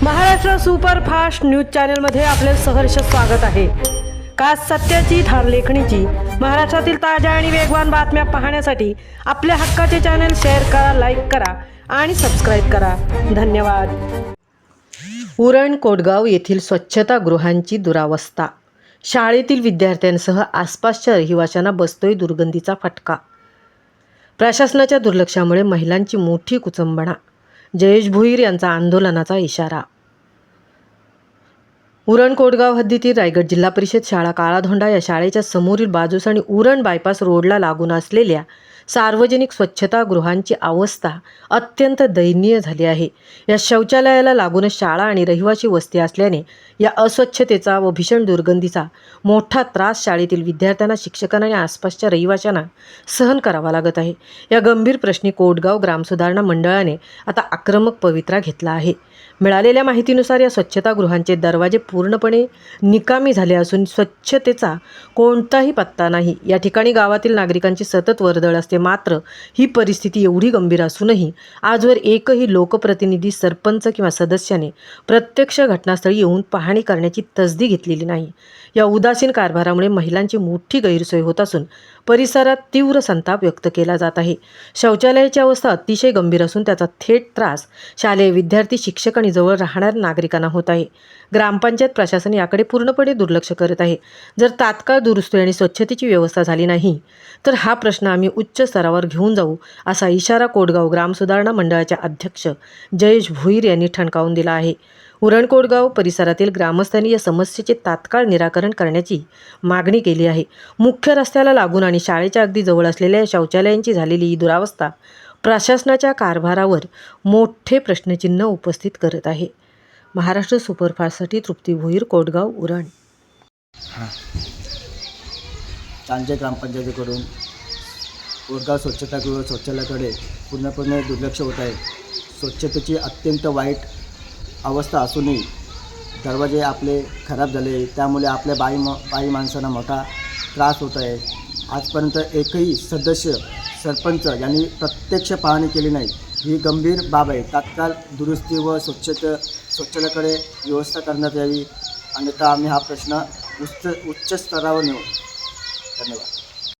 Maharashtra superfast news चॅनलमध्ये आपले सहर्ष स्वागत आहे। खास सत्याची थार लेखणीची महाराष्ट्रातील ताज्या आणि वेगवान बातम्या पाहण्यासाठी आपल्या हक्काचे चॅनल शेअर करा, लाईक करा आणि सबस्क्राईब करा। धन्यवाद। उरण कोटगाव येथील स्वच्छतागृहांची दुरावस्था, शाळेतील विद्यार्थ्यांसह आसपासच्या रहिवाशांना बसतोय दुर्गंधीचा फटका। प्रशासनाच्या दुर्लक्षामुळे महिलांची मोठी कुचंबणा, जयेश भोईर यांचा आंदोलनाचा इशारा। उरण कोटगाव हद्दीतील रायगड जिल्हा परिषद शाळा काळाधोंडा या शाळेच्या समोरील बाजूस आणि उरण बायपास रोडला लागून असलेल्या सार्वजनिक स्वच्छतागृहांची अवस्था अत्यंत दयनीय झाली आहे। या शौचालयाला लागूनच शाळा आणि रहिवासी वस्ती असल्याने या अस्वच्छतेचा व भीषण दुर्गंधीचा मोठा त्रास शाळेतील विद्यार्थ्यांना, शिक्षकांना आणि आसपासच्या रहिवाशांना सहन करावा लागत आहे। या गंभीर प्रश्नी कोटगाव ग्रामसुधारणा मंडळाने आता आक्रमक पवित्रा घेतला आहे। मिळालेल्या माहितीनुसार या स्वच्छतागृहांचे दरवाजे पूर्णपणे निकामी झाले असून स्वच्छतेचा कोणताही पत्ता नाही। या ठिकाणी गावातील नागरिकांची सतत वर्दळ असते, मात्र ही परिस्थिती एवढी गंभीर असूनही आजवर एकही लोकप्रतिनिधी, सरपंच किंवा सदस्याने प्रत्यक्ष घटनास्थळी येऊन पाहणी करण्याची तसदी घेतलेली नाही। या उदासीन कारभारामुळे महिलांची मोठी गैरसोय होत असून परिसरात तीव्र संताप व्यक्त केला जात आहे। शौचालयाची अवस्था अतिशय गंभीर असून त्याचा थेट त्रास शालेय विद्यार्थी, शिक्षक आणि जवळ राहणाऱ्या नागरिकांना होत आहे। ग्रामपंचायत प्रशासन याकडे पूर्णपणे दुर्लक्ष करत आहे। जर तात्काळ दुरुस्ती आणि स्वच्छतेची व्यवस्था झाली नाही तर हा प्रश्न आम्ही उच्च स्तरावर घेऊन जाऊ, असा इशारा कोटगाव ग्रामसुधारणा मंडळाचे अध्यक्ष जयेश भोईर यांनी ठणकावून दिला आहे। उरण कोटगाव परिसरातील ग्रामस्थांनी या समस्येचे तात्काळ निराकरण करण्याची मागणी केली आहे। मुख्य रस्त्याला लागून आणि शाळेच्या अगदी जवळ असलेल्या शौचालयांची झालेली ही दुरावस्था प्रशासनाच्या कारभारावर मोठे प्रश्नचिन्ह उपस्थित करत आहे। महाराष्ट्र सुपरफास्टसाठी तृप्ती भोईर, कोटगाव, उरण। चांजे ग्रामपंचायतीकडून कोटगाव स्वच्छतागृह शौचालयाकडे पूर्णपणे दुर्लक्ष होत आहे। स्वच्छतेची अत्यंत वाईट अवस्था असूनही दरवाजे आपले खराब झाले, त्यामुळे आपल्या बाई माणसांना मोठा त्रास होत आहे। आजपर्यंत एकही सदस्य, सरपंच यांनी प्रत्यक्ष पाहणी केली नाही। ही गंभीर बाब आहे। तात्काळ दुरुस्ती व शौचालयाकडे व्यवस्था करण्यात यावी, अन्यथा आम्ही हा प्रश्न उच्च स्तरावर नेऊ। धन्यवाद।